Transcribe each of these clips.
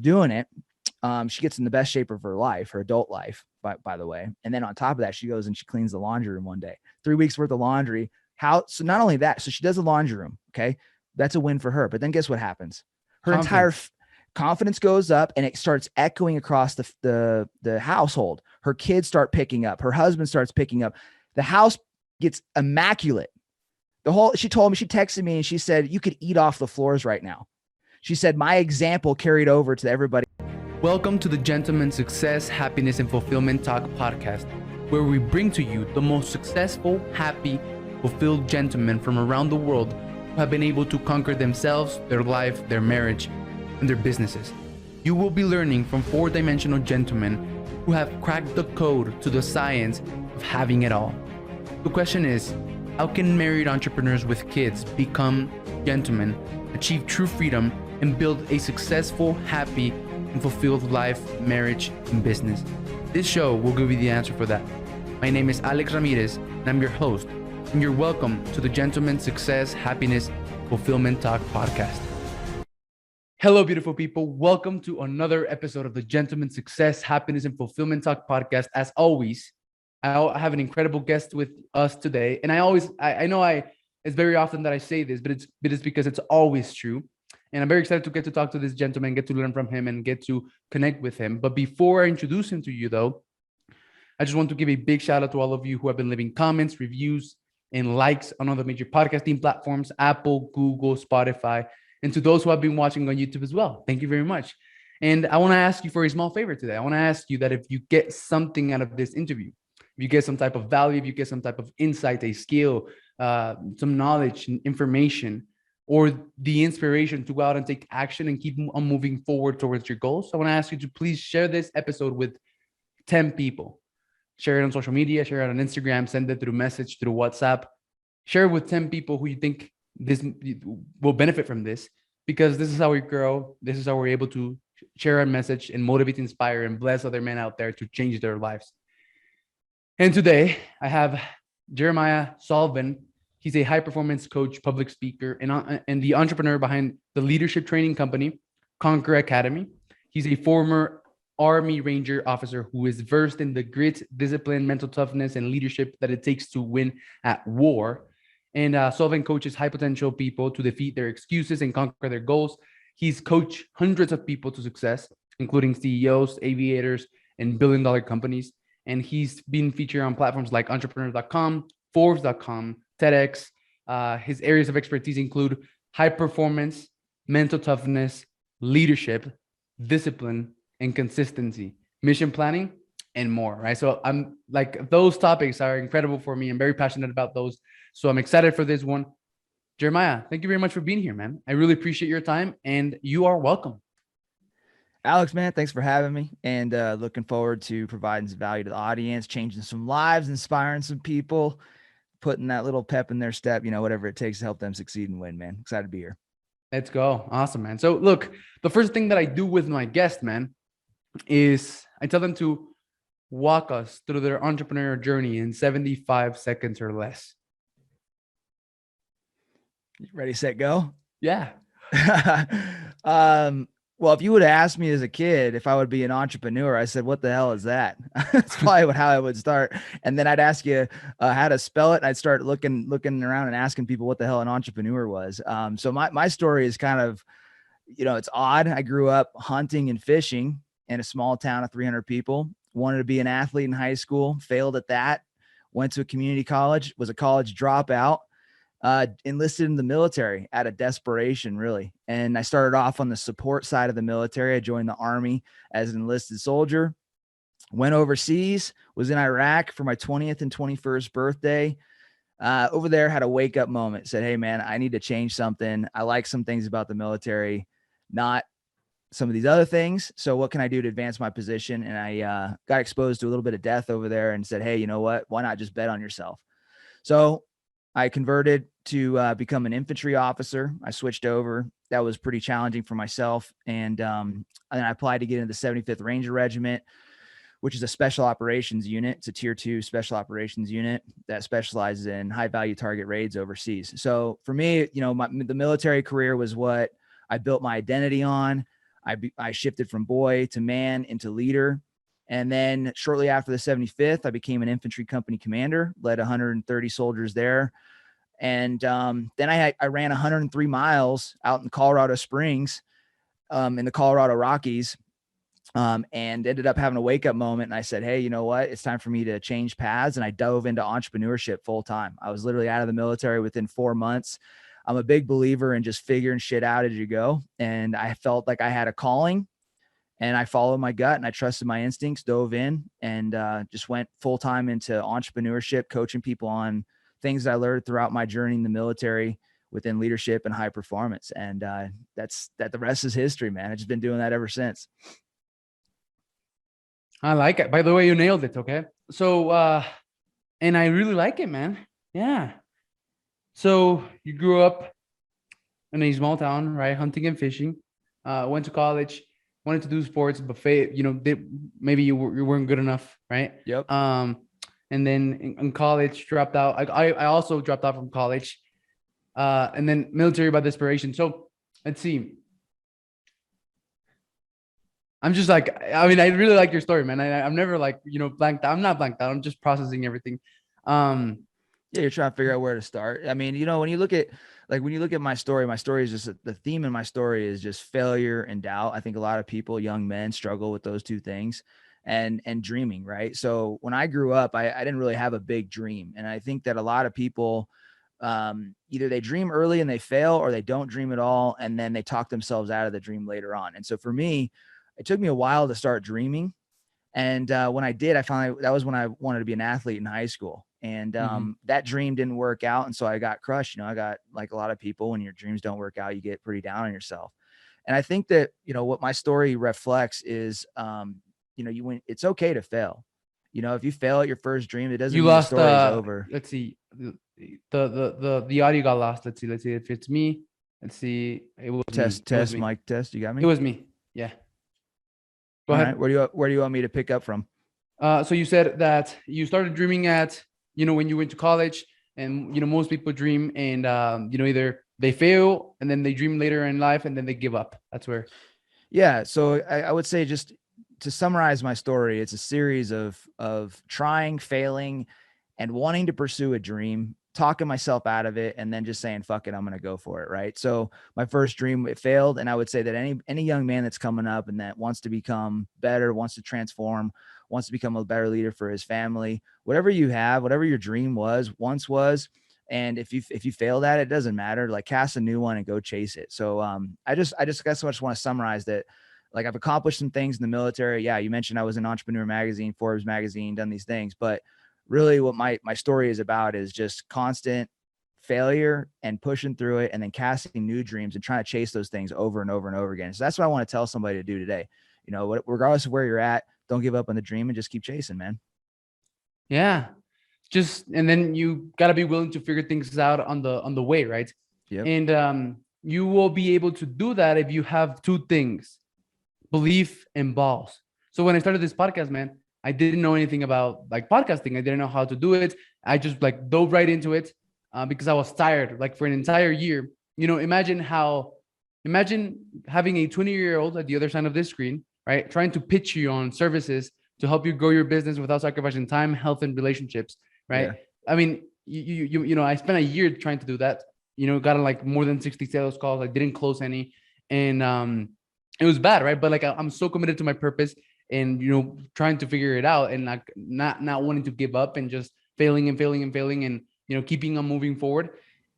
doing it, she gets in the best shape of her life, her adult life, by the way. And then on top of that, she goes and she cleans the laundry room one day, 3 weeks worth of laundry. So not only that, so she does the laundry room. Okay. That's a win for her. But then guess what happens? Her entire confidence goes up and it starts echoing across the household. Her kids start picking up. Her husband starts picking up. The house gets immaculate. She told me, she texted me and she said, you could eat off the floors right now. She said, my example carried over to everybody. Welcome to the Gentleman Success, Happiness, and Fulfillment Talk podcast, where we bring to you the most successful, happy, fulfilled gentlemen from around the world who have been able to conquer themselves, their life, their marriage, and their businesses. You will be learning from four-dimensional gentlemen who have cracked the code to the science of having it all. The question is, how can married entrepreneurs with kids become gentlemen, achieve true freedom, and build a successful, happy, and fulfilled life, marriage, and business? This show will give you the answer for that. My name is Alex Ramirez, and I'm your host, and you're welcome to the Gentleman Success, Happiness, Fulfillment Talk podcast. Hello, beautiful people. Welcome to another episode of the Gentleman Success, Happiness, and Fulfillment Talk podcast. As always, I have an incredible guest with us today. And it's very often that I say this, but it's because it's always true. And I'm very excited to get to talk to this gentleman, get to learn from him, and get to connect with him. But before I introduce him to you, though, I just want to give a big shout out to all of you who have been leaving comments, reviews, and likes on all the major podcasting platforms, Apple, Google, Spotify, and to those who have been watching on YouTube as well. Thank you very much. And I want to ask you for a small favor today. I want to ask you that if you get something out of this interview, if you get some type of value, if you get some type of insight, a skill, some knowledge and information, or the inspiration to go out and take action and keep on moving forward towards your goals, I want to ask you to please share this episode with 10 people. Share it on social media, share it on Instagram, send it through message, through WhatsApp. Share it with 10 people who you think this will benefit from this, because this is how we grow. This is how we're able to share our message and motivate, inspire, and bless other men out there to change their lives. And today I have Jeremiah Solven. He's a high-performance coach, public speaker, and the entrepreneur behind the leadership training company, Conquer Academy. He's a former Army Ranger officer who is versed in the grit, discipline, mental toughness, and leadership that it takes to win at war. And Solven coaches high-potential people to defeat their excuses and conquer their goals. He's coached hundreds of people to success, including CEOs, aviators, and billion-dollar companies. And he's been featured on platforms like entrepreneur.com, Forbes.com, TEDx. His areas of expertise include high performance, mental toughness, leadership, discipline, and consistency, mission planning, and more, right? So I'm like, those topics are incredible for me. I'm very passionate about those. So I'm excited for this one. Jeremiah, thank you very much for being here, man. I really appreciate your time, and you are welcome. Alex, man, thanks for having me, and looking forward to providing some value to the audience, changing some lives, inspiring some people, putting that little pep in their step, whatever it takes to help them succeed and win, man. Excited to be here. Let's go. Awesome, man. So look, the first thing that I do with my guest, man, is I tell them to walk us through their entrepreneurial journey in 75 seconds or less. Ready, set, go? Yeah. Well, if you would have asked me as a kid if I would be an entrepreneur, I said, what the hell is that? That's probably how I would start. And then I'd ask you how to spell it. And I'd start looking around and asking people what the hell an entrepreneur was. So my story is kind of, it's odd. I grew up hunting and fishing in a small town of 300 people, wanted to be an athlete in high school, failed at that, went to a community college, was a college dropout. Enlisted in the military out of desperation, really. And I started off on the support side of the military. I joined the Army as an enlisted soldier, went overseas, was in Iraq for my 20th and 21st birthday. Over there, had a wake up moment, said, hey, man, I need to change something. I like some things about the military, not some of these other things. So what can I do to advance my position? And I got exposed to a little bit of death over there and said, hey, you know what? Why not just bet on yourself? So I converted to become an infantry officer. I switched over. That was pretty challenging for myself. And I applied to get into the 75th Ranger Regiment, which is a special operations unit. It's a tier 2 special operations unit that specializes in high value target raids overseas. So for me, the military career was what I built my identity on. I shifted from boy to man into leader. And then shortly after the 75th, I became an infantry company commander, led 130 soldiers there. And then I ran 103 miles out in Colorado Springs, in the Colorado Rockies, and ended up having a wake up moment. And I said, hey, you know what? It's time for me to change paths. And I dove into entrepreneurship full time. I was literally out of the military within 4 months. I'm a big believer in just figuring shit out as you go. And I felt like I had a calling, and I followed my gut and I trusted my instincts, dove in, and just went full time into entrepreneurship, coaching people on things that I learned throughout my journey in the military within leadership and high performance. And the rest is history, man. I've just been doing that ever since. I like it. By the way, you nailed it. Okay. So, and I really like it, man. Yeah. So you grew up in a small town, right? Hunting and fishing, went to college, wanted to do sports, but maybe you weren't good enough, right? Yep. And then in college, dropped out. I also dropped out from college, and then military by desperation. So let's see. I'm just like, I mean, I really like your story, man. I'm never like, blanked out. I'm not blanked out. I'm just processing everything. Yeah, you're trying to figure out where to start. I mean, when you look at my story is just the theme in my story is just failure and doubt. I think a lot of people, young men, struggle with those two things, and dreaming, right? So when I grew up, I didn't really have a big dream. And I think that a lot of people, either they dream early and they fail, or they don't dream at all, and then they talk themselves out of the dream later on. And so for me, it took me a while to start dreaming. And when I did, I finally, that was when I wanted to be an athlete in high school. And that dream didn't work out. And so I got crushed. I got, like a lot of people, when your dreams don't work out, you get pretty down on yourself. And I think that, what my story reflects is, it's okay to fail. If you fail at your first dream, it doesn't mean the story is over. Let's see. The audio got lost. Let's see if it's me. Let's see. It was test, mic test. You got me? It was me. Yeah. Go ahead. Right. Where do you want me to pick up from? So you said that you started dreaming at, when you went to college, and, most people dream and, either they fail and then they dream later in life and then they give up. That's where. Yeah. So I would say, just to summarize my story, it's a series of trying, failing, and wanting to pursue a dream, talking myself out of it, and then just saying, fuck it, I'm going to go for it. Right. So my first dream, it failed. And I would say that any young man that's coming up and that wants to become better, wants to transform, wants to become a better leader for his family, whatever you have, whatever your dream once was. And if you failed at it, it doesn't matter. Like, cast a new one and go chase it. So I guess I just want to summarize that. Like, I've accomplished some things in the military. Yeah. You mentioned I was in Entrepreneur Magazine, Forbes Magazine, done these things, but really what my story is about is just constant failure and pushing through it, and then casting new dreams and trying to chase those things over and over and over again. So that's what I want to tell somebody to do today. Regardless of where you're at, don't give up on the dream and just keep chasing, man. Yeah. And then you got to be willing to figure things out on the way. Right. Yep. And you will be able to do that if you have two things: belief and balls. So when I started this podcast, man, I didn't know anything about like podcasting. I didn't know how to do it. I just like dove right into it because I was tired, like for an entire year. Imagine having a 20-year-old at the other side of this screen, right? Trying to pitch you on services to help you grow your business without sacrificing time, health, and relationships, right? Yeah. I mean, I spent a year trying to do that. Got like more than 60 sales calls. I didn't close any, and it was bad, right? But like, I'm so committed to my purpose, and trying to figure it out, and like not wanting to give up, and just failing and keeping on moving forward.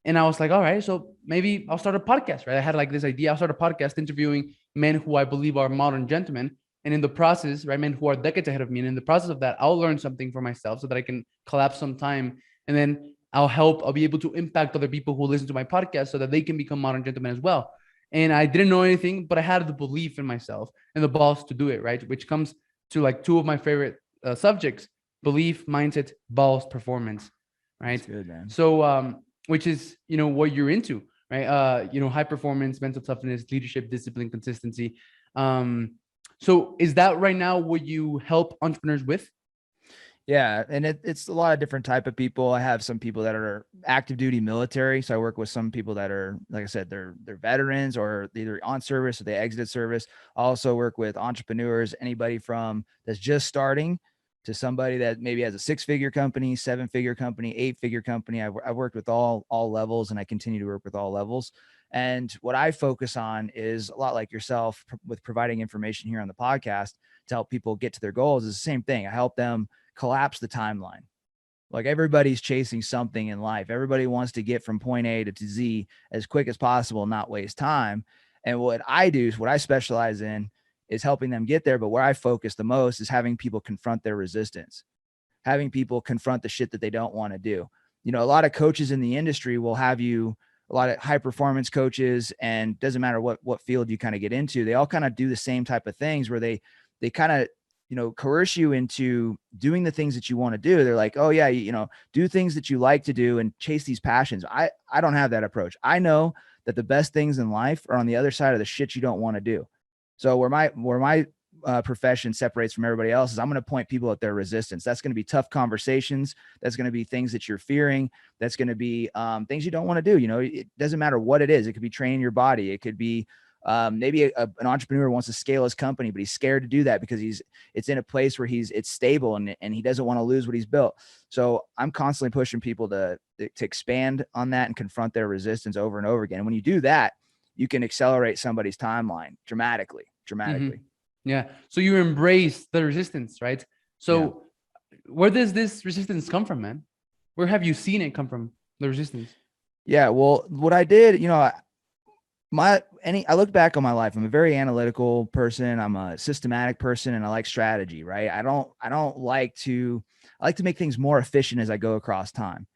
And I was like, all right, so maybe I'll start a podcast, right? I had like this idea. I'll start a podcast interviewing men who I believe are modern gentlemen, and in the process, right, men who are decades ahead of me, and in the process of that, I'll learn something for myself so that I can collapse some time, and then I'll be able to impact other people who listen to my podcast so that they can become modern gentlemen as well. And I didn't know anything, but I had the belief in myself and the balls to do it, right? Which comes to like two of my favorite subjects: belief, mindset, balls, performance, right? That's good, man. So, which is, what you're into, right? High performance, mental toughness, leadership, discipline, consistency. So is that right now what you help entrepreneurs with? Yeah. And it's a lot of different type of people. I have some people that are active duty military. So I work with some people that are, like I said, they're veterans or either on service or they exited service. I also work with entrepreneurs, anybody from that's just starting to somebody that maybe has a 6-figure company, 7-figure company, 8-figure company. I've worked with all levels, and I continue to work with all levels. And what I focus on is a lot like yourself with providing information here on the podcast to help people get to their goals. Is the same thing. I help them collapse the timeline. Like everybody's chasing something in life. Everybody wants to get from point A to Z as quick as possible, not waste time. And what I do is what I specialize in is helping them get there. But where I focus the most is having people confront their resistance, having people confront the shit that they don't want to do. You know, a lot of coaches in the industry will have you, a lot of high performance coaches, and doesn't matter what field you kind of get into, they all kind of do the same type of things where they kind of, you know, coerce you into doing the things that you want to do. They're like, oh yeah, you know, do things that you like to do and chase these passions. I don't have that approach. I know that the best things in life are on the other side of the shit you don't want to do. So where my profession separates from everybody else is I'm going to point people at their resistance. That's going to be tough conversations. That's going to be things that you're fearing. That's going to be things you don't want to do. You know, it doesn't matter what it is. It could be training your body. It could be maybe an entrepreneur wants to scale his company, but he's scared to do that because it's in a place where it's stable and he doesn't want to lose what he's built. So I'm constantly pushing people to expand on that and confront their resistance over and over again. And when you do that, you can accelerate somebody's timeline dramatically. Mm-hmm. Yeah. So you embrace the resistance, right? So where does this resistance come from, man? Where have you seen it come from, the resistance? Yeah. Well, what I did, you know, I look back on my life. I'm a very analytical person. I'm a systematic person, and I like strategy, right? I like to make things more efficient as I go across time.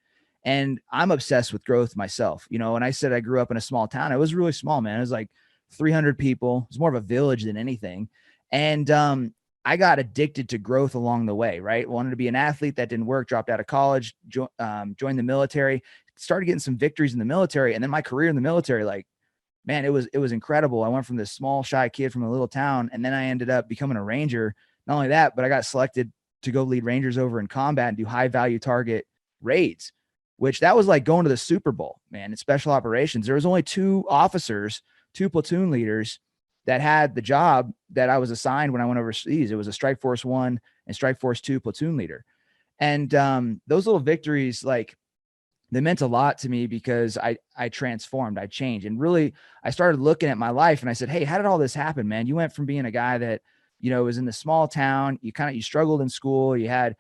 And I'm obsessed with growth myself. You know, when I said I grew up in a small town, it was really small, man. It was like 300 people. It was more of a village than anything. And I got addicted to growth along the way, right? Wanted to be an athlete. That didn't work. Dropped out of college, joined the military, started getting some victories in the military. And then my career in the military, like, man, it was incredible. I went from this small, shy kid from a little town, and then I ended up becoming a Ranger. Not only that, but I got selected to go lead Rangers over in combat and do high value target raids, which that was like going to the Super Bowl, man. In special operations, there was only 2 officers, 2 platoon leaders that had the job that I was assigned when I went overseas. It was a Strike Force 1 and Strike Force 2 platoon leader. And those little victories, like, they meant a lot to me because I transformed, I changed. And really, I started looking at my life and I said, hey, how did all this happen, man? You went from being a guy that, you know, was in the small town. You struggled in school. You had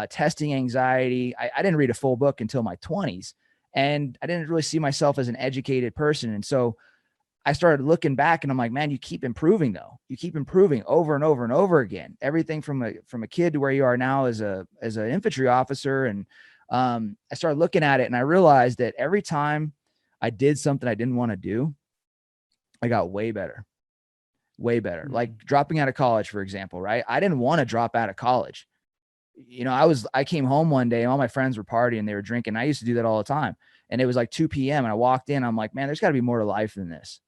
testing anxiety. I didn't read a full book until my 20s, and I didn't really see myself as an educated person. And so I started looking back and I'm like, man, you keep improving though. You keep improving over and over and over again. Everything from a kid to where you are now as an infantry officer. And I started looking at it and I realized that every time I did something I didn't want to do, I got way better. Mm-hmm. Like dropping out of college, for example, right? I didn't want to drop out of college. You know, I came home one day and all my friends were partying, they were drinking. I used to do that all the time. And it was like 2 p.m. and I walked in, I'm like, man, there's gotta be more to life than this.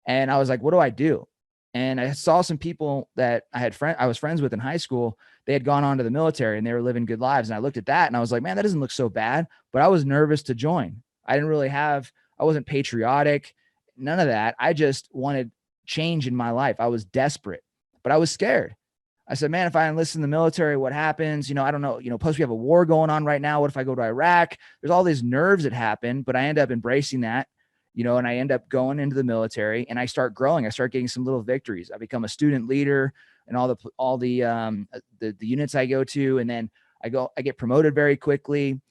And I was like, what do I do? And I saw some people that I was friends with in high school. They had gone on to the military and they were living good lives. And I looked at that and I was like, man, that doesn't look so bad. But I was nervous to join. I wasn't patriotic, none of that. I just wanted change in my life. I was desperate, but I was scared. I said, man, if I enlist in the military, what happens? You know, I don't know. You know, plus we have a war going on right now. What if I go to Iraq? There's all these nerves that happen, but I end up embracing that, you know, and I end up going into the military and I start growing. I start getting some little victories. I become a student leader and all the units I go to. And then I get promoted very quickly,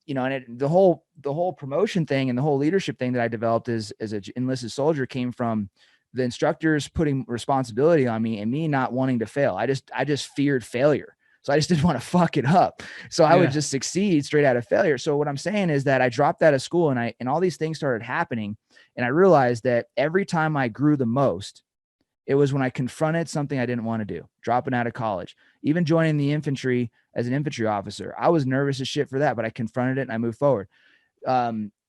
you know, and the whole promotion thing and the whole leadership thing that I developed as an enlisted soldier came from the instructors putting responsibility on me and me not wanting to fail. I just feared failure. So I just didn't want to fuck it up. So I would just succeed straight out of failure. So what I'm saying is that I dropped out of school and all these things started happening. And I realized that every time I grew the most, it was when I confronted something I didn't want to do, dropping out of college, even joining the infantry as an infantry officer. I was nervous as shit for that, but I confronted it and I moved forward.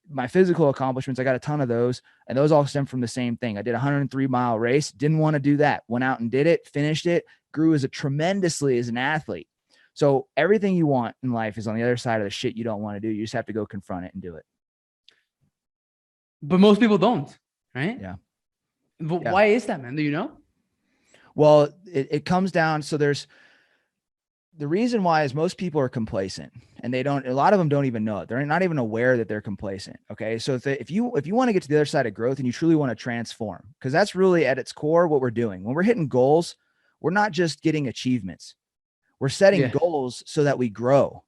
My physical accomplishments, I got a ton of those, and those all stem from the same thing. I did a 103-mile race, didn't want to do that, went out and did it, finished it, grew tremendously as an athlete. So everything you want in life is on the other side of the shit you don't want to do. You just have to go confront it and do it. But most people don't, right? Yeah. But Yeah. why is that, man? Do you know? Well, it comes down. So there's the reason why is most people are complacent, and a lot of them don't even know it. They're not even aware that they're complacent. Okay. So if you want to get to the other side of growth and you truly want to transform, because that's really at its core what we're doing. When we're hitting goals, we're not just getting achievements. We're setting goals so that we grow,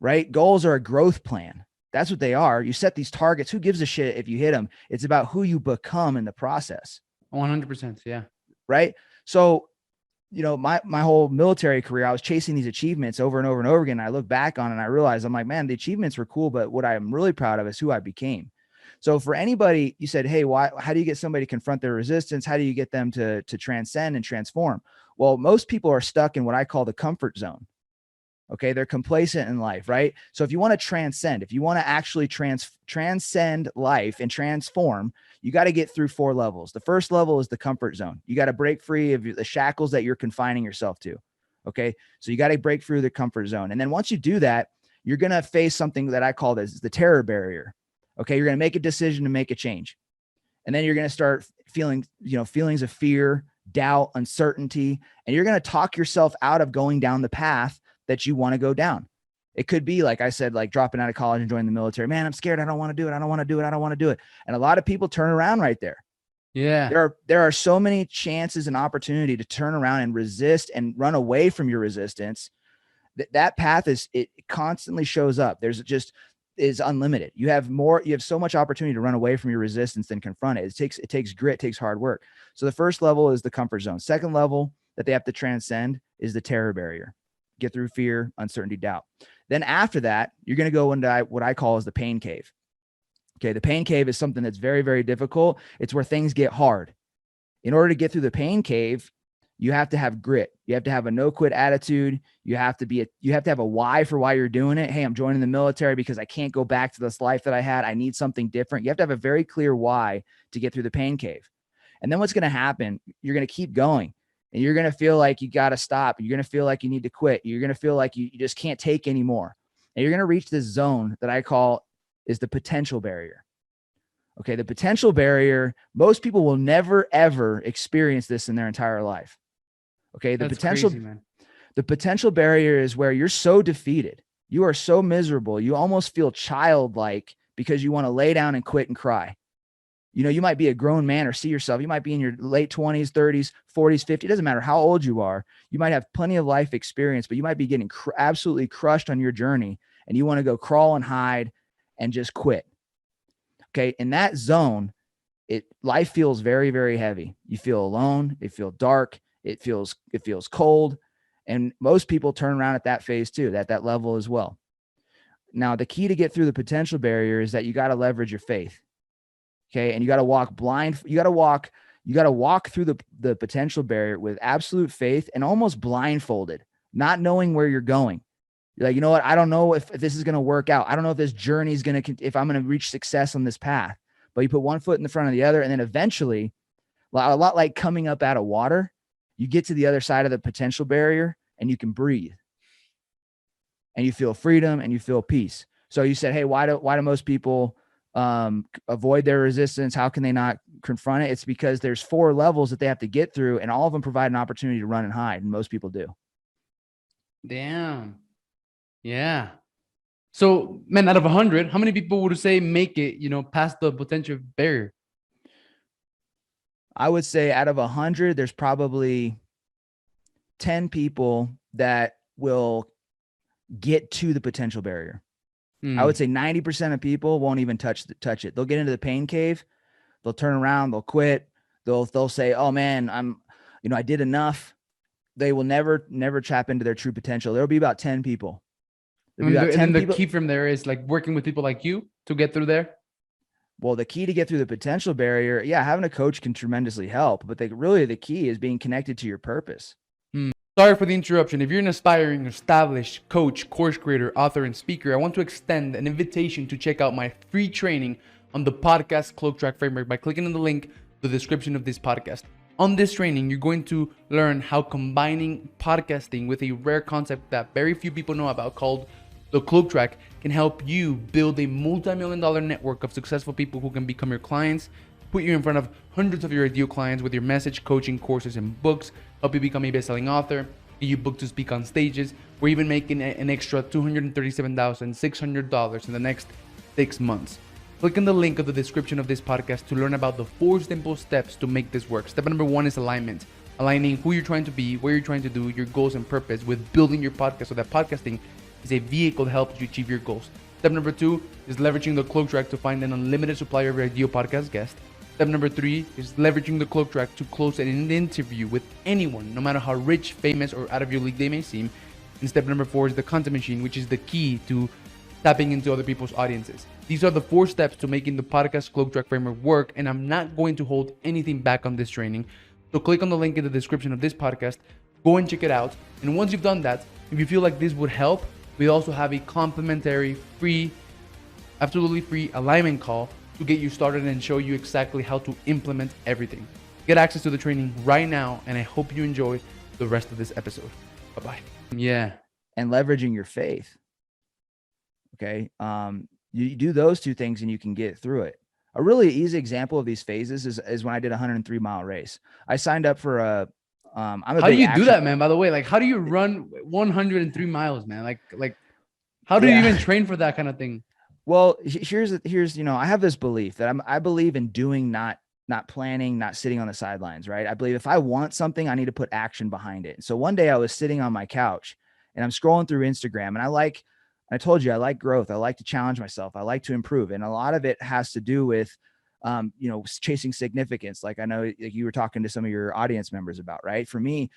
right? Goals are a growth plan. That's what they are. You set these targets. Who gives a shit if you hit them? It's about who you become in the process. 100%. Yeah. Right. So, my whole military career, I was chasing these achievements over and over and over again. I look back on it and I realized, I'm like, man, the achievements were cool, but what I'm really proud of is who I became. So for anybody, you said, hey, how do you get somebody to confront their resistance? How do you get them to transcend and transform? Well, most people are stuck in what I call the comfort zone. Okay. They're complacent in life, right? So if you want to transcend, if you want to actually transcend life and transform, you got to get through 4 levels. The first level is the comfort zone. You got to break free of the shackles that you're confining yourself to. Okay. So you got to break through the comfort zone. And then once you do that, you're going to face something that I call the terror barrier. Okay. You're going to make a decision to make a change. And then you're going to start feeling, feelings of fear, doubt, uncertainty, and you're going to talk yourself out of going down the path that you want to go down. It could be, like I said, like dropping out of college and joining the military. Man, I'm scared. I don't want to do it. I don't want to do it. I don't want to do it. And a lot of people turn around right there. Yeah. There are so many chances and opportunity to turn around and resist and run away from your resistance. That path it constantly shows up. Is unlimited. You have so much opportunity to run away from your resistance than confront it. It takes grit, takes hard work. So the first level is the comfort zone. Second level that they have to transcend is the terror barrier. Get through fear, uncertainty, doubt. Then after that, you're going to go into what I call is the pain cave. Okay. The pain cave is something that's very, very difficult. It's where things get hard. In order to get through the pain cave, you have to have grit. You have to have a no quit attitude. You have to have a why for why you're doing it. Hey, I'm joining the military because I can't go back to this life that I had. I need something different. You have to have a very clear why to get through the pain cave. And then what's going to happen? You're going to keep going and you're going to feel like you got to stop. You're going to feel like you need to quit. You're going to feel like you just can't take anymore. And you're going to reach this zone that I call is the potential barrier. Okay. The potential barrier, most people will never, ever experience this in their entire life. Okay. The potential barrier is where you're so defeated. You are so miserable. You almost feel childlike because you want to lay down and quit and cry. You might be a grown man or see yourself. You might be in your late 20s, 30s, 40s, 50s. It doesn't matter how old you are. You might have plenty of life experience, but you might be getting absolutely crushed on your journey and you want to go crawl and hide and just quit. Okay. In that zone, life feels very, very heavy. You feel alone. It feels dark. It feels cold. And most people turn around at that phase too, at that level as well. Now, the key to get through the potential barrier is that you got to leverage your faith. Okay. And you got to walk blind. You got to walk through the potential barrier with absolute faith and almost blindfolded, not knowing where you're going. You're like, you know what? I don't know if this is going to work out. I don't know if this journey is if I'm going to reach success on this path, but you put one foot in the front of the other. And then eventually, a lot like coming up out of water, you get to the other side of the potential barrier and you can breathe and you feel freedom and you feel peace. So you said, hey, why do most people avoid their resistance? How can they not confront it? It's because there's 4 levels that they have to get through and all of them provide an opportunity to run and hide. And most people do. Damn. Yeah. So, man, out of 100, how many people would say make it, past the potential barrier? I would say out of 100, there's probably 10 people that will get to the potential barrier. I would say 90% of people won't even touch it. They'll get into the pain cave. They'll turn around. They'll quit. They'll say, oh man, I did enough. They will never tap into their true potential. There'll be about 10 people. And then the key from there is like working with people like you to get through there. Well, the key to get through the potential barrier, having a coach can tremendously help, but the key is being connected to your purpose. Sorry for the interruption. If you're an aspiring, established coach, course creator, author, and speaker, I want to extend an invitation to check out my free training on the podcast Cloak Track Framework by clicking on the link in the description of this podcast. On this training, you're going to learn how combining podcasting with a rare concept that very few people know about called the cloak track can help you build a multi-million-dollar network of successful people who can become your clients, put you in front of hundreds of your ideal clients with your message, coaching, courses, and books, help you become a best-selling author, get you booked to speak on stages, or even making an extra $237,600 in the next 6 months. Click on the link of the description of this podcast to learn about the 4 simple steps to make this work. Step number 1 is alignment. Aligning who you're trying to be, what you're trying to do, your goals and purpose with building your podcast so that podcasting is a vehicle to help you achieve your goals. Step number 2 is leveraging the cloak track to find an unlimited supply of your ideal podcast guest. Step number 3 is leveraging the cloak track to close an interview with anyone, no matter how rich, famous, or out of your league they may seem. And step number 4 is the content machine, which is the key to tapping into other people's audiences. These are the 4 steps to making the podcast cloak track framework work, and I'm not going to hold anything back on this training. So click on the link in the description of this podcast, go and check it out. And once you've done that, if you feel like this would help, we also have a complimentary, free, absolutely free alignment call to get you started and show you exactly how to implement everything. Get access to the training right now, and I hope you enjoy the rest of this episode. Bye-bye. Yeah. And leveraging your faith. Okay. You do those 2 things and you can get through it. A really easy example of these phases is when I did a 103-mile race. I signed up for a, how do you do that, man? By the way, like, how do you run 103 miles, man? Like, how do you even train for that kind of thing? Well, here's, I have this belief that I believe in doing, not planning, not sitting on the sidelines, right? I believe if I want something, I need to put action behind it. So one day I was sitting on my couch and I'm scrolling through Instagram, and I told you, I like growth. I like to challenge myself. I like to improve. And a lot of it has to do with, chasing significance. Like I know you were talking to some of your audience members about, right? For me,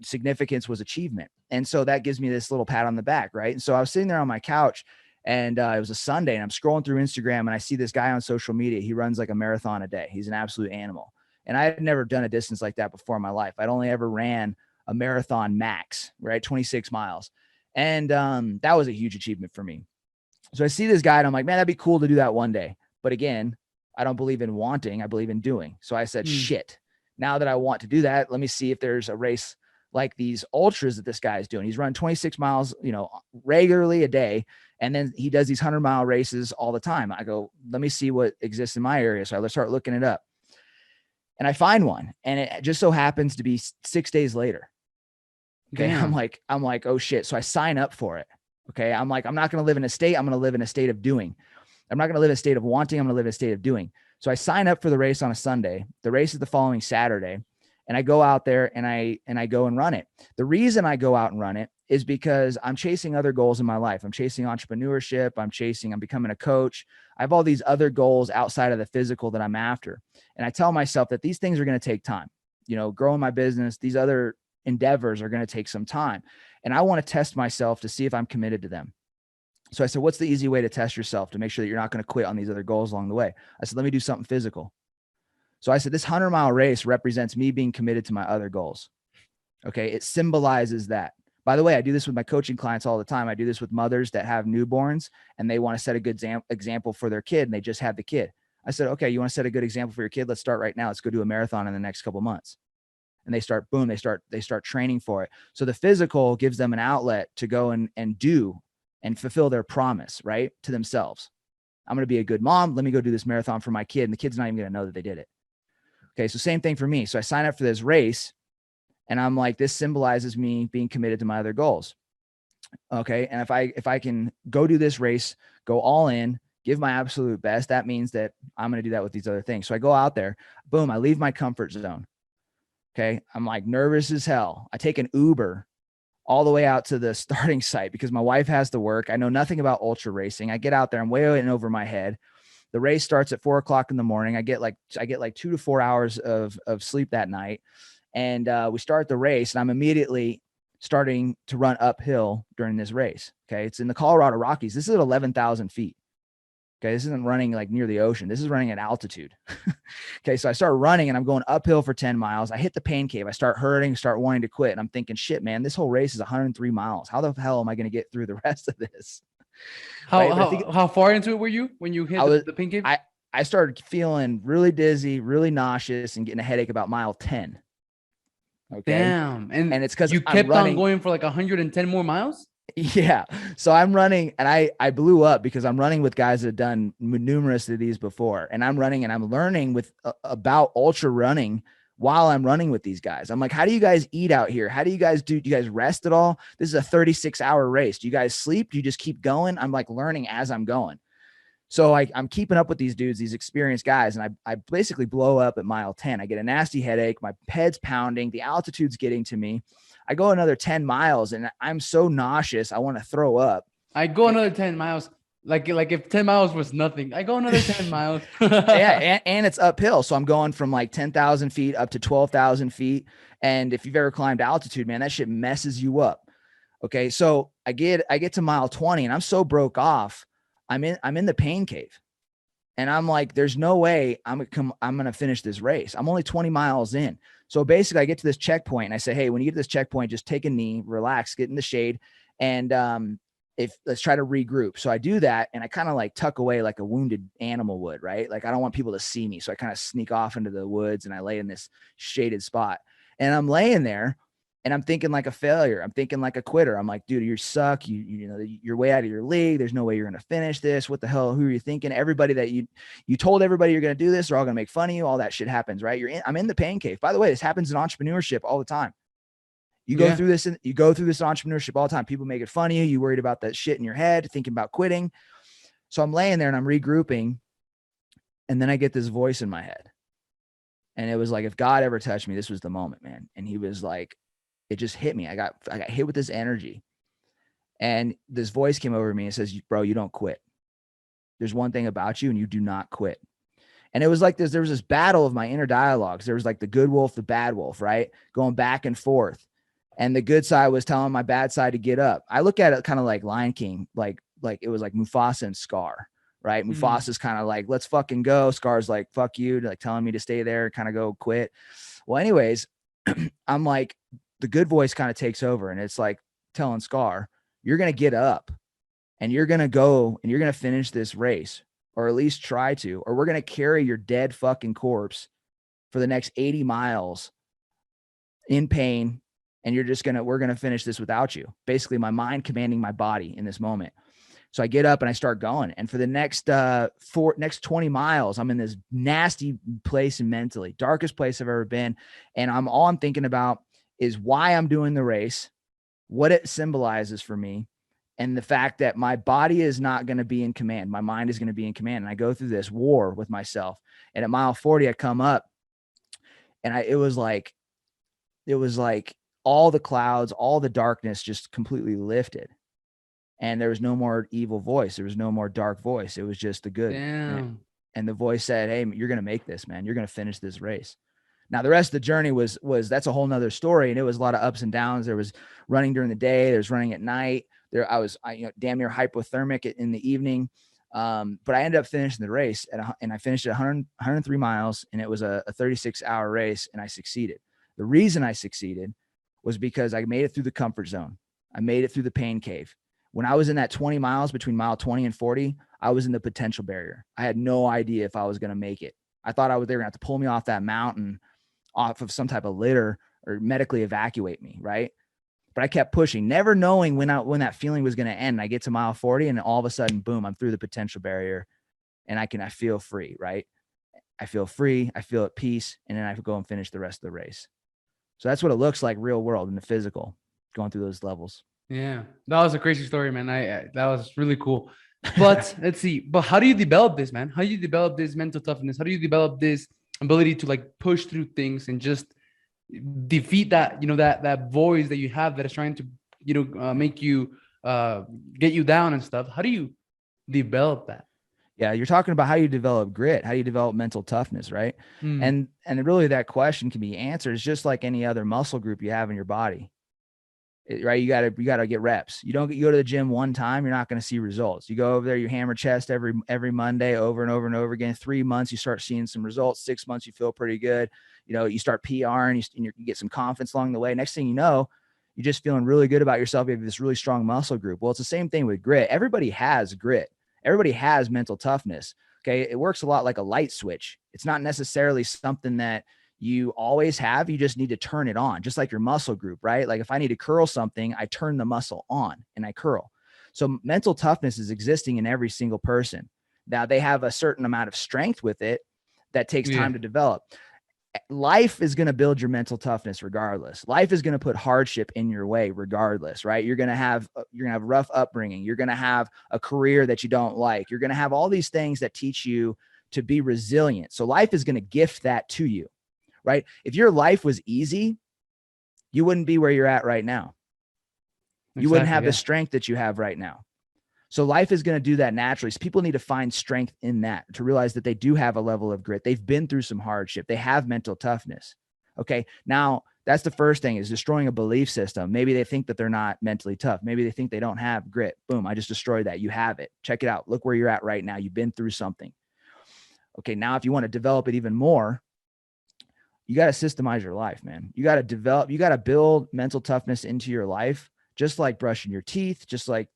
significance was achievement. And so that gives me this little pat on the back, right? And so I was sitting there on my couch, and it was a Sunday, and I'm scrolling through Instagram, and I see this guy on social media. He runs like a marathon a day. He's an absolute animal. And I had never done a distance like that before in my life. I'd only ever ran a marathon max, right? 26 miles. And that was a huge achievement for me. So I see this guy and I'm like, man, that'd be cool to do that one day. But again, I don't believe in wanting, I believe in doing. So I said, shit, now that I want to do that, let me see if there's a race like these ultras that this guy is doing. He's running 26 miles, regularly a day. And then he does these 100-mile races all the time. I go, let me see what exists in my area. So I start looking it up and I find one, and it just so happens to be 6 days later. Okay. Damn. I'm like, oh shit. So I sign up for it. Okay. I'm like, I'm not going to live in a state. I'm going to live in a state of doing. I'm not going to live in a state of wanting. I'm going to live in a state of doing. So I sign up for the race on a Sunday. The race is the following Saturday. And I go out there and I go and run it. The reason I go out and run it is because I'm chasing other goals in my life. I'm chasing entrepreneurship. I'm becoming a coach. I have all these other goals outside of the physical that I'm after. And I tell myself that these things are going to take time, growing my business, these other endeavors are going to take some time. And I want to test myself to see if I'm committed to them. So I said, what's the easy way to test yourself to make sure that you're not going to quit on these other goals along the way? I said, let me do something physical. So I said, this 100-mile race represents me being committed to my other goals. Okay. It symbolizes that. By the way, I do this with my coaching clients all the time. I do this with mothers that have newborns and they want to set a good example for their kid, and they just had the kid. I said, okay, you want to set a good example for your kid? Let's start right now. Let's go do a marathon in the next couple of months. And they start training for it. So the physical gives them an outlet to go and do and fulfill their promise, right? To themselves. I'm going to be a good mom. Let me go do this marathon for my kid. And the kid's not even going to know that they did it. Okay. So same thing for me. So I sign up for this race and I'm like, this symbolizes me being committed to my other goals. Okay. And if I can go do this race, go all in, give my absolute best, that means that I'm going to do that with these other things. So I go out there, boom, I leave my comfort zone. Okay. I'm like nervous as hell. I take an Uber all the way out to the starting site because my wife has to work. I know nothing about ultra racing. I get out there. I'm way in over my head. The race starts at 4:00 in the morning. I get like 2 to 4 hours of sleep that night. And we start the race and I'm immediately starting to run uphill during this race. Okay. It's in the Colorado Rockies. This is at 11,000 feet. Okay. This isn't running like near the ocean. This is running at altitude. Okay. So I start running and I'm going uphill for 10 miles. I hit the pain cave. I start hurting, start wanting to quit. And I'm thinking, shit, man, this whole race is 103 miles. How the hell am I going to get through the rest of this? How far into it were you when you hit the pain cave? I started feeling really dizzy, really nauseous, and getting a headache about mile 10. Okay. Damn. And And it's because you I'm kept on running. going for like 110 more miles? Yeah. So I'm running and I blew up because I'm running with guys that have done numerous of these before. And I'm running and I'm learning with about ultra running while I'm running with these guys. I'm like, how do you guys eat out here? How do you guys do? Do you guys rest at all? This is a 36-hour race. Do you guys sleep? Do you just keep going? I'm like learning as I'm going. So I'm keeping up with these dudes, these experienced guys, and I basically blow up at mile 10. I get a nasty headache. My head's pounding. The altitude's getting to me. I go another 10 miles and I'm so nauseous. I want to throw up. I go another 10 miles. Like if 10 miles was nothing, I go another 10 miles. Yeah. And it's uphill. So I'm going from like 10,000 feet up to 12,000 feet. And if you've ever climbed altitude, man, that shit messes you up. Okay. So I get to mile 20 and I'm so broke off. I'm in the pain cave. And I'm like, there's no way I'm going to finish this race. I'm only 20 miles in. So basically I get to this checkpoint and I say, hey, when you get to this checkpoint, just take a knee, relax, get in the shade. And, let's try to regroup. So I do that. And I kind of like tuck away like a wounded animal would, right? Like I don't want people to see me. So I kind of sneak off into the woods and I lay in this shaded spot and I'm laying there and I'm thinking like a failure. I'm thinking like a quitter. I'm like, dude, you suck. You know, you're way out of your league. There's no way you're going to finish this. What the hell? Who are you thinking? Everybody that you told everybody you're going to do this, they're all going to make fun of you. All that shit happens, right? I'm in the pain cave. By the way, this happens in entrepreneurship all the time. You go through this entrepreneurship all the time. People making fun of you. You worried about that shit in your head, thinking about quitting. So I'm laying there and I'm regrouping. And then I get this voice in my head. And it was like, if God ever touched me, this was the moment, man. And he was like, it just hit me. I got hit with this energy. And this voice came over me and says, bro, you don't quit. There's one thing about you and you do not quit. And it was like there was this battle of my inner dialogues. There was like the good wolf, the bad wolf, right? Going back and forth. And the good side was telling my bad side to get up. I look at it kind of like Lion King, like it was like Mufasa and Scar, right? Mufasa's kind of like, let's fucking go. Scar's like, fuck you, like telling me to stay there, kind of go quit. Well, anyways, I'm like, the good voice kind of takes over and it's like telling Scar, you're going to get up and you're going to go and you're going to finish this race, or at least try to, or we're going to carry your dead fucking corpse for the next 80 miles in pain. And we're going to finish this without you. Basically my mind commanding my body in this moment. So I get up and I start going. And for the next 20 miles, I'm in this nasty place and mentally darkest place I've ever been. And all I'm thinking about is why I'm doing the race, what it symbolizes for me, and the fact that my body is not going to be in command. My mind is going to be in command. And I go through this war with myself. And at mile 40, I come up and it was like all the clouds, all the darkness just completely lifted. And there was no more evil voice. There was no more dark voice. It was just the good. Damn. And the voice said, hey, you're going to make this, man. You're going to finish this race. Now, the rest of the journey was that's a whole nother story. And it was a lot of ups and downs. There was running during the day. There's running at night. I was damn near hypothermic in the evening. But I ended up finishing the race and I finished at 103 miles, and it was a 36-hour race, and I succeeded. The reason I succeeded was because I made it through the comfort zone. I made it through the pain cave. When I was in that 20 miles between mile 20 and 40, I was in the potential barrier. I had no idea if I was going to make it. I thought they were going to have to pull me off that mountain, off of some type of litter, or medically evacuate me, right? But I kept pushing, never knowing when that feeling was going to end. I get to mile 40 and all of a sudden, boom, I'm through the potential barrier and I feel free, right? I feel free. I feel at peace. And then I go and finish the rest of the race. So that's what it looks like real world in the physical, going through those levels. Yeah, that was a crazy story, man. That was really cool. But let's see. But how do you develop this, man? How do you develop this mental toughness? How do you develop this ability to like push through things and just defeat that, that voice that you have that is trying to, make you get you down and stuff? How do you develop that? Yeah, you're talking about how you develop grit, how you develop mental toughness, right? And really that question can be answered. It's just like any other muscle group you have in your body. Right? You gotta get reps. You go to the gym one time, you're not going to see results. You go over there, you hammer chest every Monday over and over and over again. 3 months, you start seeing some results. 6 months, you feel pretty good. You start PR and you get some confidence along the way. Next thing you know, you're just feeling really good about yourself. You have this really strong muscle group. Well, it's the same thing with grit. Everybody has grit. Everybody has mental toughness. Okay. It works a lot like a light switch. It's not necessarily something that you always have. You just need to turn it on, just like your muscle group, right? Like if I need to curl something, I turn the muscle on and I curl. So mental toughness is existing in every single person. Now they have a certain amount of strength with it that takes time to develop. Life is going to build your mental toughness regardless. Life is going to put hardship in your way regardless, right? You're going to have rough upbringing. You're going to have a career that you don't like. You're going to have all these things that teach you to be resilient. So life is going to gift that to you, right? If your life was easy, you wouldn't be where you're at right now. You wouldn't have the strength that you have right now. So life is going to do that naturally. So people need to find strength in that, to realize that they do have a level of grit. They've been through some hardship. They have mental toughness. Okay. Now that's the first thing, is destroying a belief system. Maybe they think that they're not mentally tough. Maybe they think they don't have grit. Boom. I just destroyed that. You have it. Check it out. Look where you're at right now. You've been through something. Okay. Now, if you want to develop it even more, you got to systemize your life, man. You got to build mental toughness into your life, just like brushing your teeth, just like,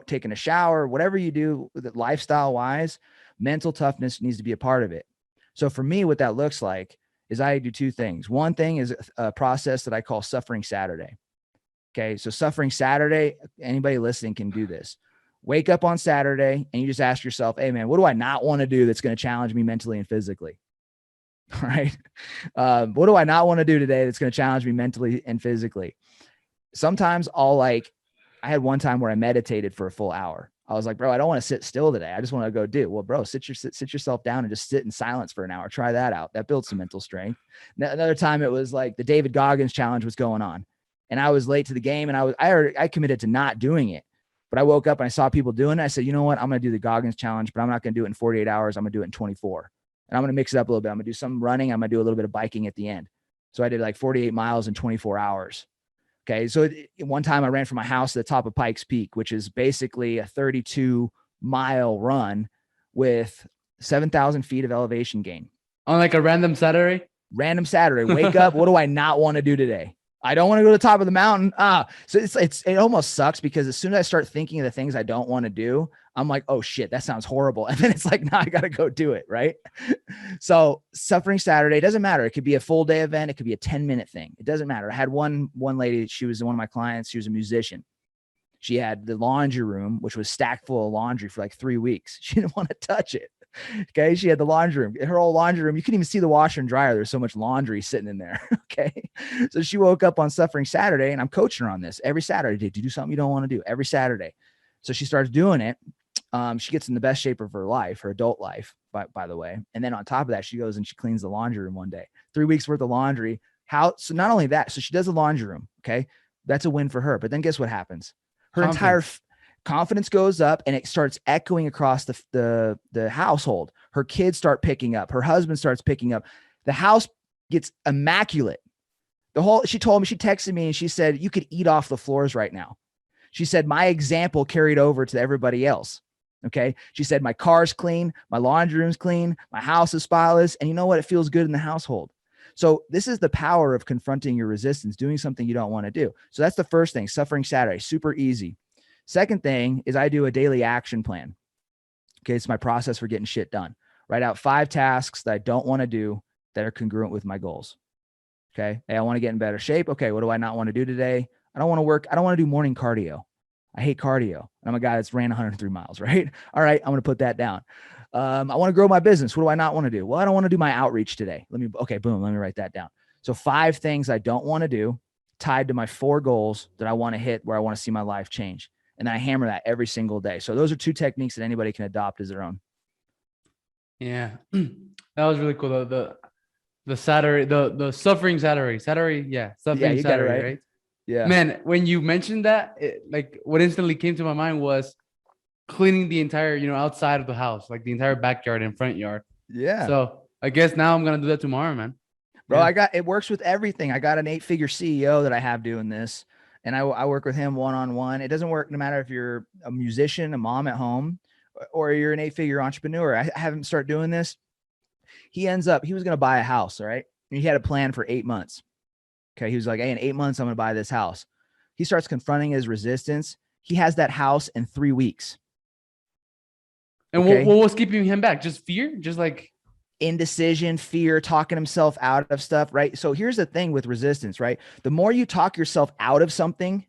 taking a shower, whatever you do lifestyle wise, mental toughness needs to be a part of it. So for me, what that looks like is I do two things. One thing is a process that I call Suffering Saturday. Okay. So Suffering Saturday, anybody listening can do this. Wake up on Saturday and you just ask yourself, hey man, what do I not want to do that's going to challenge me mentally and physically? All right. What do I not want to do today that's going to challenge me mentally and physically? Sometimes I had one time where I meditated for a full hour. I was like, bro, I don't want to sit still today. I just want to go do. Well, bro, sit yourself down and just sit in silence for an hour. Try that out. That builds some mental strength. Another time it was like the David Goggins challenge was going on and I was late to the game and I committed to not doing it, but I woke up and I saw people doing it. I said, you know what? I'm going to do the Goggins challenge, but I'm not going to do it in 48 hours. I'm going to do it in 24. And I'm going to mix it up a little bit. I'm going to do some running. I'm going to do a little bit of biking at the end. So I did like 48 miles in 24 hours. Okay. So one time I ran from my house to the top of Pikes Peak, which is basically a 32-mile run with 7,000 feet of elevation gain. On like a random Saturday? Random Saturday. Wake up. What do I not want to do today? I don't want to go to the top of the mountain. So it almost sucks because as soon as I start thinking of the things I don't want to do, I'm like, oh shit, that sounds horrible. And then it's like, nah, I got to go do it. Right. So Suffering Saturday, doesn't matter. It could be a full day event. It could be a 10-minute thing. It doesn't matter. I had one lady, she was one of my clients. She was a musician. She had the laundry room, which was stacked full of laundry for like 3 weeks. She didn't want to touch it. Okay. She had the laundry room, her whole laundry room. You couldn't even see the washer and dryer. There's so much laundry sitting in there. Okay. So she woke up on Suffering Saturday and I'm coaching her on this every Saturday. Did you do something you don't want to do every Saturday? So she starts doing it. She gets in the best shape of her life, her adult life, by the way. And then on top of that, she goes and she cleans the laundry room one day, 3 weeks worth of laundry. So not only that, so she does the laundry room. Okay. That's a win for her. But then guess what happens? Her entire confidence goes up and it starts echoing across the household. Her kids start picking up. Her husband starts picking up. The house gets immaculate. She told me, she texted me and she said, you could eat off the floors right now. She said, my example carried over to everybody else. Okay. She said, my car's clean. My laundry room's clean. My house is spotless. And you know what? It feels good in the household. So this is the power of confronting your resistance, doing something you don't want to do. So that's the first thing, Suffering Saturday, super easy. Second thing is I do a daily action plan. Okay. It's my process for getting shit done. Write out 5 tasks that I don't want to do that are congruent with my goals. Okay. Hey, I want to get in better shape. Okay. What do I not want to do today? I don't want to work. I don't want to do morning cardio. I hate cardio. I'm a guy that's ran 103 miles, right? All right. I'm going to put that down. I want to grow my business. What do I not want to do? Well, I don't want to do my outreach today. Boom. Let me write that down. So 5 things I don't want to do tied to my 4 goals that I want to hit, where I want to see my life change. And then I hammer that every single day. So those are 2 techniques that anybody can adopt as their own. Yeah. That was really cool. The Saturday, the Suffering Saturday. Yeah. Suffering Saturday, right? Yeah, man, when you mentioned that, what instantly came to my mind was cleaning the entire, outside of the house, like the entire backyard and front yard. Yeah. So I guess now I'm going to do that tomorrow, man. Bro, yeah. It works with everything. I got an 8-figure CEO that I have doing this, and I work with him one-on-one. It doesn't work no matter if you're a musician, a mom at home, or you're an 8-figure entrepreneur. I have him start doing this. He was going to buy a house. All right. And he had a plan for 8 months. Okay. He was like, hey, in 8 months, I'm going to buy this house. He starts confronting his resistance. He has that house in 3 weeks. And Okay. what was keeping him back? Just fear? Just like indecision, fear, talking himself out of stuff, right? So here's the thing with resistance, right? The more you talk yourself out of something,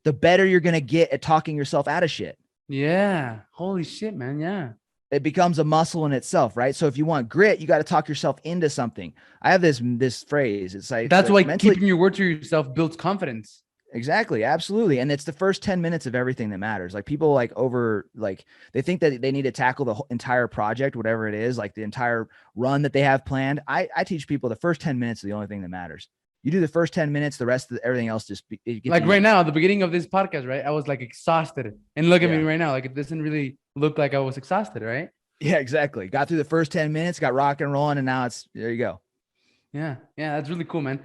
the better you're going to get at talking yourself out of shit. Yeah. Holy shit, man. Yeah. It becomes a muscle in itself, right? So if you want grit, you got to talk yourself into something. I have this phrase. It's like, That's so why mentally, keeping your word to yourself builds confidence. exactly, absolutely. And it's the first 10 minutes of everything that matters. Like people they think that they need to tackle the whole entire project, whatever it is, like the entire run that they have planned. I teach people the first 10 minutes are the only thing that matters. You do the first 10 minutes, the rest of everything else it gets Like easy. right now, at the beginning of this podcast, right? I was like exhausted. And look at me right now. Like it doesn't really look like I was exhausted, right? Yeah, exactly. Got through the first 10 minutes, got rock and rolling, and now there you go. Yeah. Yeah. That's really cool, man.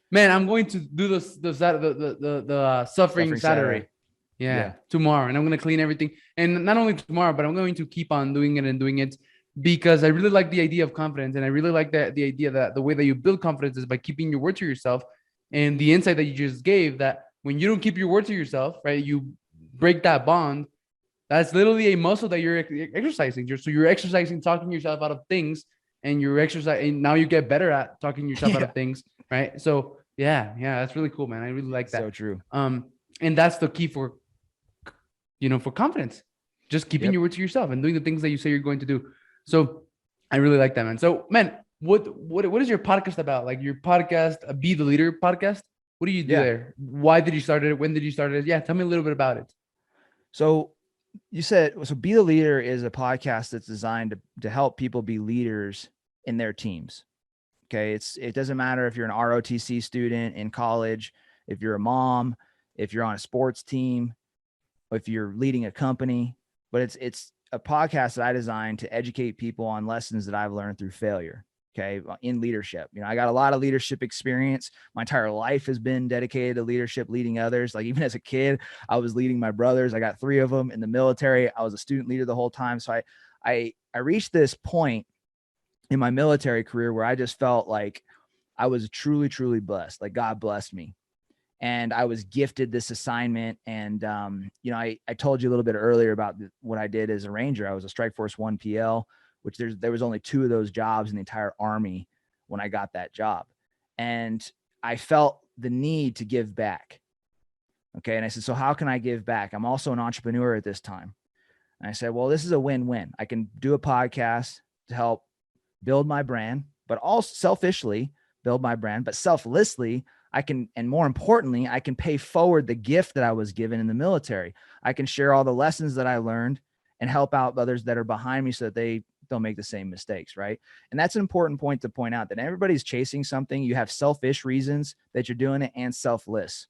Man, I'm going to do the suffering Saturday. Yeah, tomorrow. And I'm going to clean everything. And not only tomorrow, but I'm going to keep on doing it because I really like the idea of confidence. And I really like the idea that the way that you build confidence is by keeping your word to yourself. And the insight that you just gave, that when you don't keep your word to yourself, right, you break that bond. That's literally a muscle that you're exercising. So you're exercising, talking yourself out of things, and you're exercising. And now you get better at talking yourself out of things, right? So yeah, that's really cool, man. I really like that. So true. And that's the key for confidence. Just keeping your word to yourself and doing the things that you say you're going to do. So I really like that, man. So man, what is your podcast about? Like your podcast, Be the Leader podcast? What do you do there? Why did you start it? When did you start it? Yeah, tell me a little bit about it. So you said, so Be the Leader is a podcast that's designed to help people be leaders in their teams. Okay. It doesn't matter if you're an ROTC student in college, if you're a mom, if you're on a sports team, if you're leading a company, but it's a podcast that I designed to educate people on lessons that I've learned through failure. Okay. In leadership, I got a lot of leadership experience. My entire life has been dedicated to leadership, leading others. Like even as a kid, I was leading my brothers. I got 3 of them in the military. I was a student leader the whole time. So I reached this point in my military career where I just felt like I was truly, truly blessed. Like God blessed me. And I was gifted this assignment. And, I told you a little bit earlier about what I did as a Ranger. I was a Strike Force 1 PL, which there was only 2 of those jobs in the entire Army when I got that job. And I felt the need to give back. Okay. And I said, so how can I give back? I'm also an entrepreneur at this time. And I said, well, this is a win-win. I can do a podcast to help build my brand, but also selfishly build my brand, but selflessly, I can, and more importantly, I can pay forward the gift that I was given in the military. I can share all the lessons that I learned and help out others that are behind me so that they don't make the same mistakes, right? And that's an important point to point out, that everybody's chasing something. You have selfish reasons that you're doing it and selfless.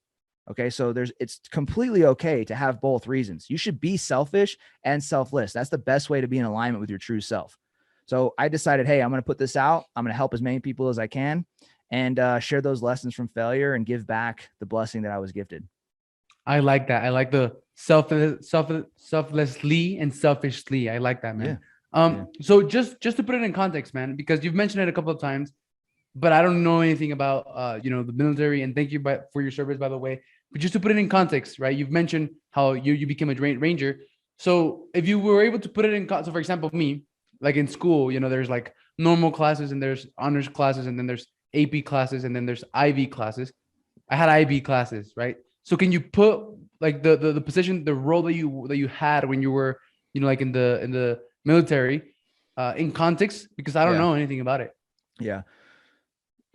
Okay. So it's completely okay to have both reasons. You should be selfish and selfless. That's the best way to be in alignment with your true self. So I decided, hey, I'm going to put this out. I'm going to help as many people as I can and share those lessons from failure and give back the blessing that I was gifted. I like that. I like the selflessly and selfishly. I like that, man. So just to put it in context, man, because you've mentioned it a couple of times, but I don't know anything about, the military, and thank you for your service, by the way. But just to put it in context, right? You've mentioned how you became a Ranger. So if you were able to put it in context, so for example, me, like in school, there's like normal classes and there's honors classes and then there's AP classes and then there's IB classes. I had IB classes, right? So can you put like the position, the role that you had when you were, like in the military, in context? Because I don't know anything about it. Yeah.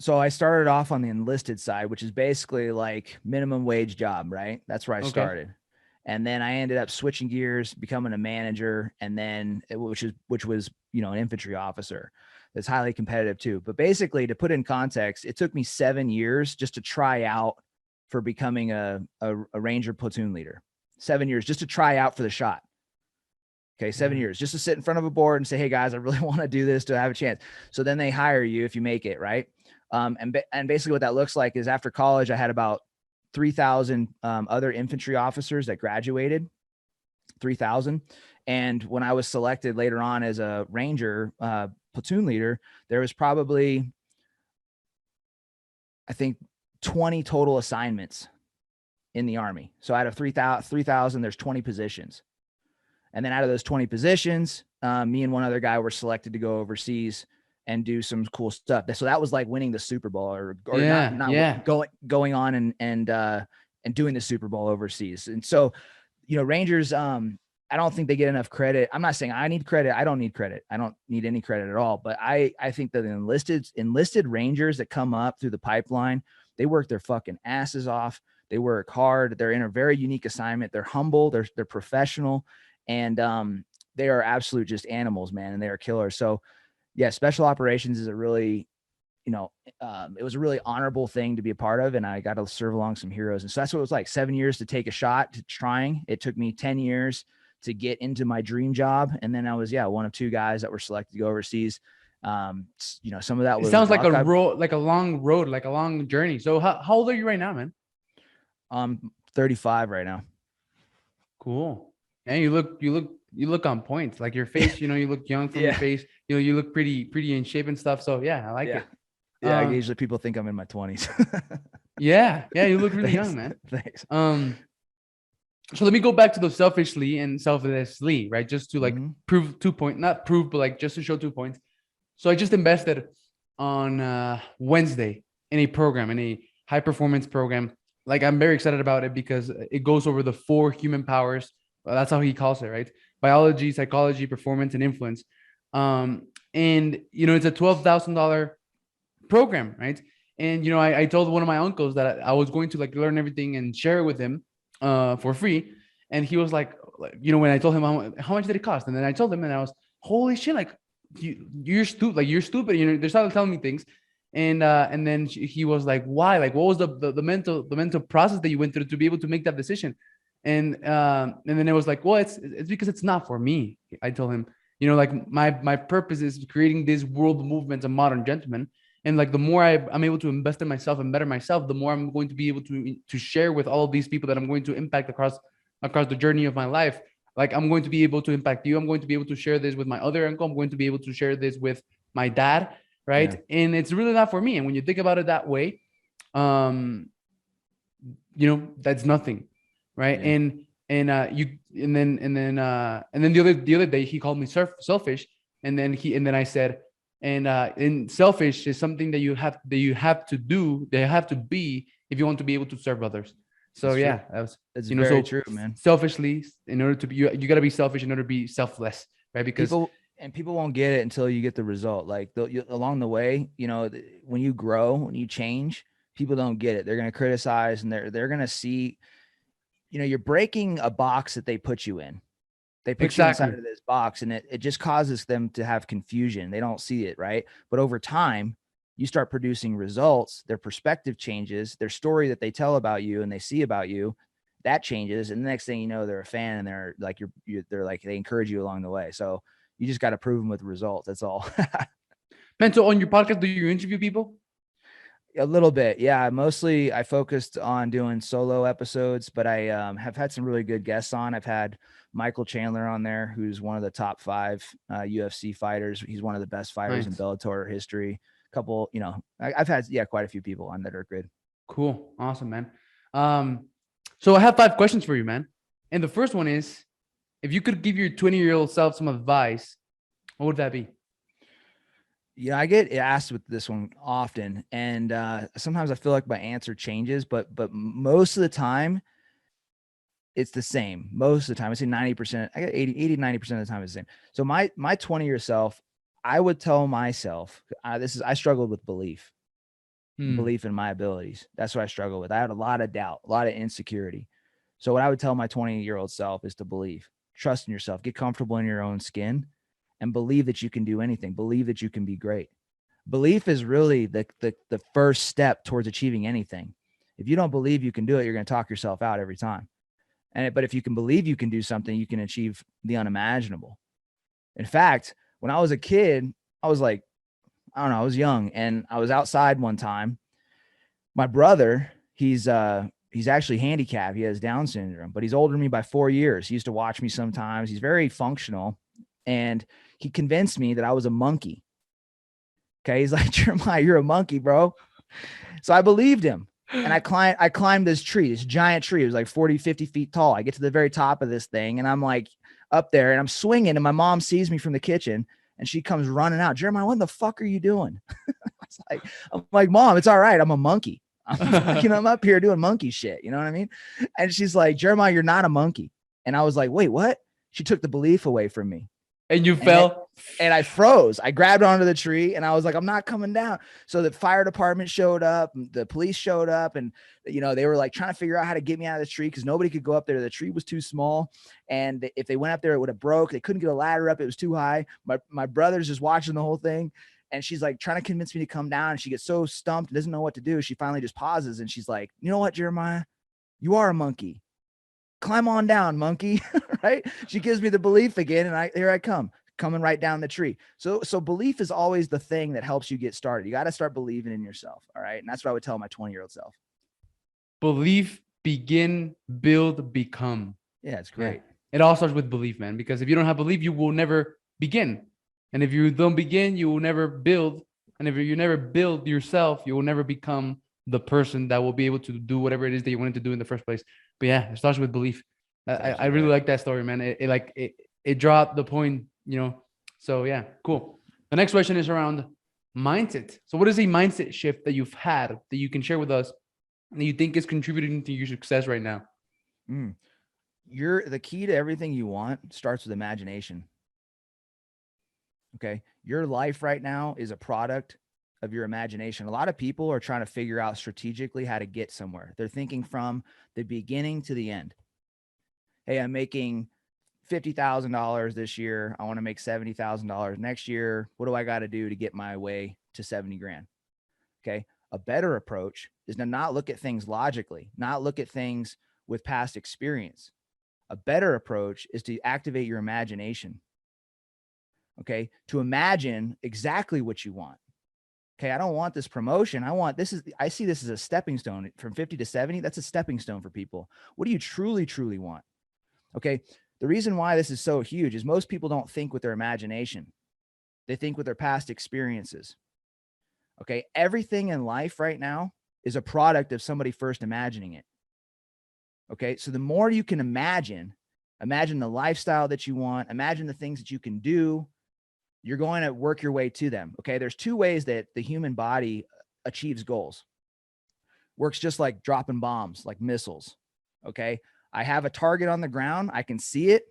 So I started off on the enlisted side, which is basically like minimum wage job, right? That's where I started. And then I ended up switching gears, becoming a manager, and then which was, an infantry officer. That's highly competitive too. But basically, to put in context, it took me 7 years just to try out for becoming a Ranger platoon leader. 7 years just to try out for the shot. Okay, 7 years just to sit in front of a board and say, hey guys, I really want to do this to have a chance. So then they hire you if you make it, right? And basically what that looks like is after college, I had about 3,000 other infantry officers that graduated, 3,000. And when I was selected later on as a Ranger platoon leader, there was probably, I think, 20 total assignments in the Army. So out of 3,000, there's 20 positions. And then out of those 20 positions, me and one other guy were selected to go overseas and do some cool stuff. So that was like winning the Super Bowl, or not going on and doing the Super Bowl overseas. And so, Rangers, I don't think they get enough credit. I'm not saying I need credit. I don't need credit. I don't need any credit at all. But I think that the enlisted Rangers that come up through the pipeline, they work their fucking asses off. They work hard. They're in a very unique assignment. They're humble. They're professional, and they are absolute just animals, man. And they are killers. So yeah, special operations is a really, it was a really honorable thing to be a part of, and I got to serve along some heroes. And so that's what it was like. 7 years to take a shot to trying. It took me 10 years to get into my dream job. And then I was, one of 2 guys that were selected to go overseas. Some of that was, it sounds like a road, like a long road, like a long journey. So how old are you right now, man? I'm 35 right now. Cool. And you look on point. Like your face, you look young from your face. You look pretty in shape and stuff. So yeah, I like it. Yeah, usually people think I'm in my 20s. yeah, you look really young, man. Thanks. So let me go back to the selfishly and selflessly, right? Just to like prove 2 points, not prove, but like just to show 2 points. So I just invested on Wednesday in a high performance program. Like I'm very excited about it because it goes over the 4 human powers. That's how he calls it, right? Biology, psychology, performance, and influence. And it's a $12,000 program, right? And I told one of my uncles that I was going to like learn everything and share it with him for free. And he was like, when I told him how much did it cost, and then I told him, and I was, holy shit, like you're stupid, like you're stupid. They started telling me things, and then he was like, why? Like, what was the mental process that you went through to be able to make that decision? And then it was like, well, it's because it's not for me. I told him, like my purpose is creating this world movement of modern gentlemen. And like the more I'm able to invest in myself and better myself, the more I'm going to be able to share with all of these people that I'm going to impact across the journey of my life. Like I'm going to be able to impact you. I'm going to be able to share this with my other uncle. I'm going to be able to share this with my dad, right? Yeah. And it's really not for me. And when you think about it that way, that's nothing, right? Yeah. And then the other day he called me selfish, and then I said, and selfish is something that you have to do. They have to be if you want to be able to serve others. So that's that's very true, man. Selfishly, in order to be, you got to be selfish in order to be selfless, right? Because people won't get it until you get the result. Like along the way, when you grow, when you change, people don't get it. They're going to criticize, and they're going to see, you're breaking a box that they put you in. They put you inside of this box, and it just causes them to have confusion. They don't see it, right? But over time, you start producing results, their perspective changes, their story that they tell about you and they see about you, that changes. And the next thing you know, they're a fan, and they're like, they encourage you along the way. So you just got to prove them with results. That's all. Man, so on your podcast, do you interview people? A little bit. Yeah. Mostly I focused on doing solo episodes, but I have had some really good guests on. I've had Michael Chandler on there, who's one of the top 5 UFC fighters. He's one of the best fighters in Bellator history. Couple, I've had quite a few people on that are good. Cool. Awesome, man. So I have 5 questions for you, man. And the first one is, if you could give your 20-year-old self some advice, what would that be? Yeah, I get asked with this one often, and sometimes I feel like my answer changes, but most of the time it's the same. Most of the time, I say 90%, I got 80, 90% of the time it's the same. So my 20-year self, I would tell myself, I struggled with belief in my abilities. That's what I struggled with. I had a lot of doubt, a lot of insecurity. So what I would tell my 20-year-old self is to believe, trust in yourself, get comfortable in your own skin, and believe that you can do anything. Believe that you can be great. Belief is really the first step towards achieving anything. If you don't believe you can do it, you're going to talk yourself out every time. But if you can believe you can do something, you can achieve the unimaginable. In fact, when I was a kid, I was like, I don't know, I was young, and I was outside one time. My brother, he's actually handicapped. He has Down syndrome, but he's older than me by 4 years. He used to watch me sometimes. He's very functional, and he convinced me that I was a monkey. Okay. He's like, Jeremiah, you're a monkey, bro. So I believed him, and I climbed this tree, this giant tree. It was like 40, 50 feet tall. I get to the very top of this thing, and I'm like, up there and I'm swinging and my mom sees me from the kitchen and she comes running out. Jeremiah, what the fuck are you doing? I'm like, Mom, it's all right. I'm a monkey. I'm up here doing monkey shit. You know what I mean? And she's like, Jeremiah, you're not a monkey. And I was like, wait, what? She took the belief away from me. And you fell? And I froze. I grabbed onto the tree and I was like, I'm not coming down. So the fire department showed up, the police showed up, and they were like trying to figure out how to get me out of the tree because nobody could go up there. The tree was too small. And if they went up there, it would have broke. They couldn't get a ladder up. It was too high. My brother's just watching the whole thing. And she's like trying to convince me to come down. And she gets so stumped, doesn't know what to do. She finally just pauses and she's like, you know what, Jeremiah? You are a monkey. Climb on down, monkey. Right? She gives me the belief again. And here I come, coming right down the tree. So belief is always the thing that helps you get started. You got to start believing in yourself. All right. And that's what I would tell my 20-year-old self. Belief, begin, build, become. Yeah, it's great. Yeah. It all starts with belief, man, because if you don't have belief, you will never begin. And if you don't begin, you will never build. And if you never build yourself, you will never become the person that will be able to do whatever it is that you wanted to do in the first place. But yeah, it starts with belief. I really like that story, man. It dropped the point, So yeah, cool. The next question is around mindset. So what is a mindset shift that you've had that you can share with us and that you think is contributing to your success right now? The key to everything you want starts with imagination. Okay. Your life right now is a product of your imagination. A lot of people are trying to figure out strategically how to get somewhere. They're thinking from the beginning to the end. Hey, I'm making $50,000 this year. I want to make $70,000 next year. What do I got to do to get my way to 70 grand? Okay. A better approach is to not look at things logically, not look at things with past experience. A better approach is to activate your imagination. Okay. To imagine exactly what you want. Okay. I don't want this promotion. I see this as a stepping stone from 50 to 70. That's a stepping stone for people. What do you truly, truly want? Okay. The reason why this is so huge is most people don't think with their imagination. They think with their past experiences. Okay. Everything in life right now is a product of somebody first imagining it. Okay. So the more you can imagine the lifestyle that you want, imagine the things that you can do, you're going to work your way to them. Okay. There's two ways that the human body achieves goals. Works just like dropping bombs, like missiles. Okay. I have a target on the ground. I can see it.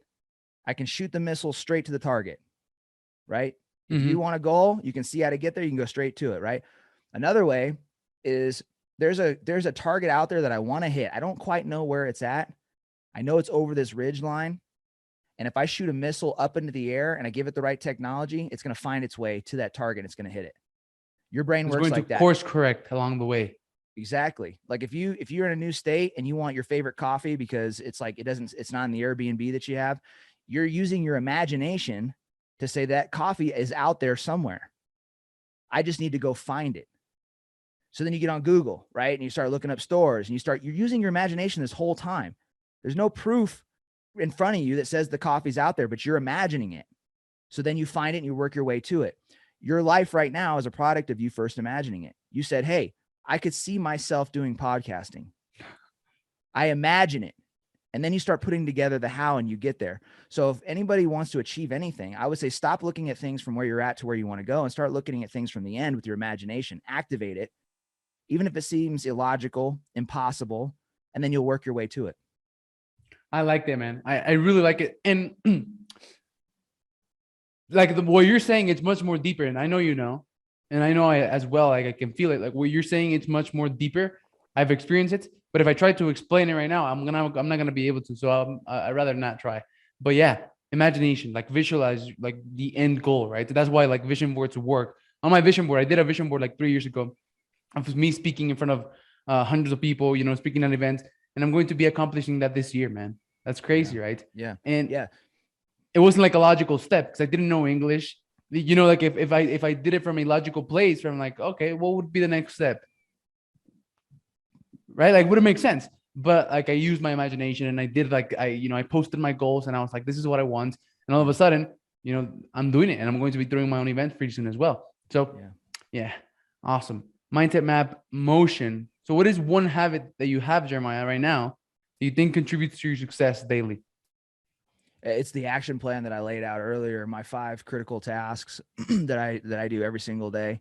I can shoot the missile straight to the target. Right. If you want a goal, you can see how to get there. You can go straight to it. Right. Another way is there's a target out there that I want to hit. I don't quite know where it's at. I know it's over this ridge line. And if I shoot a missile up into the air and I give it the right technology, it's going to find its way to that target. It's going to hit it. Your brain works like that. Course correct along the way. Exactly. Like if you're in a new state and you want your favorite coffee because it's not in the Airbnb that you have, you're using your imagination to say that coffee is out there somewhere. I just need to go find it. So then you get on Google, right? And you start looking up stores and you're using your imagination this whole time. There's no proof in front of you that says the coffee's out there, but you're imagining it. So then you find it and you work your way to it. Your life right now is a product of you first imagining it. You said, hey, I could see myself doing podcasting. I imagine it. And then you start putting together the how and you get there. So if anybody wants to achieve anything, I would say stop looking at things from where you're at to where you want to go and start looking at things from the end with your imagination. Activate it, even if it seems illogical, impossible, and then you'll work your way to it. I like that, man. I really like it. And what you're saying, it's much more deeper. And I know, and I know as well, like I can feel it. Like what you're saying, it's much more deeper. I've experienced it, but if I try to explain it right now, I'm not going to be able to. So I'd rather not try. But yeah, imagination, like visualize like the end goal, right? That's why like vision boards work. On my vision board, I did a vision board like 3 years ago of me speaking in front of hundreds of people, speaking at events. And I'm going to be accomplishing that this year, man. That's crazy, right? Yeah. And yeah, it wasn't like a logical step because I didn't know English. Like if I did it from a logical place, from like, okay, what would be the next step? Right? Like, wouldn't make sense. But like I used my imagination and I did I posted my goals and I was like, this is what I want. And all of a sudden, I'm doing it and I'm going to be doing my own events pretty soon as well. So yeah. Awesome. Mindset map, motion. So what is one habit that you have, Jeremiah, right now that you think contributes to your success daily? It's the action plan that I laid out earlier, my 5 critical tasks that I do every single day.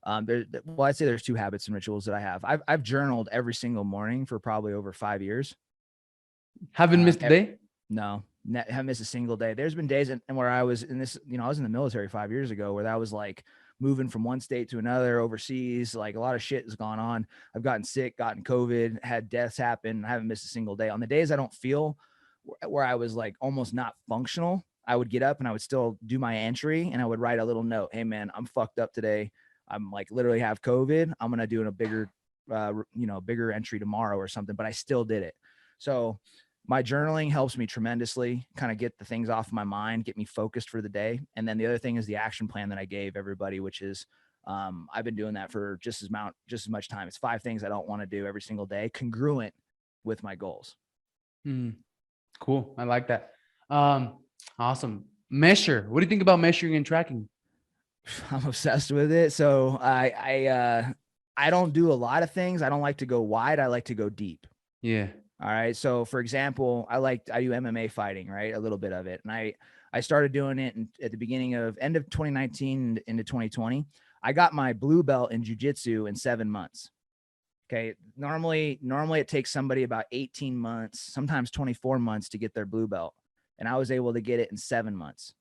Well, I'd say there's 2 habits and rituals that I have. I've journaled every single morning for probably over 5 years. Haven't missed a day? No, haven't missed a single day. There's been days and where I was in this, I was in the military 5 years ago where that was like moving from one state to another overseas. Like a lot of shit has gone on. I've gotten sick, gotten COVID, had deaths happen. I haven't missed a single day. On the days I don't feel where I was like almost not functional, I would get up and I would still do my entry and I would write a little note. Hey man, I'm fucked up today. I'm like literally have COVID. I'm going to do a bigger, bigger entry tomorrow or something, but I still did it. So my journaling helps me tremendously kind of get the things off my mind, get me focused for the day. And then the other thing is the action plan that I gave everybody, which is I've been doing that for just as much time. It's 5 things I don't want to do every single day, congruent with my goals. Cool. I like that. Awesome. Measure. What do you think about measuring and tracking? I'm obsessed with it. So I don't do a lot of things. I don't like to go wide. I like to go deep. Yeah. All right. So for example, I do MMA fighting, right? A little bit of it. And I started doing it at the beginning of end of 2019 into 2020. I got my blue belt in jiu-jitsu in 7 months. Okay. Normally it takes somebody about 18 months, sometimes 24 months to get their blue belt. And I was able to get it in 7 months.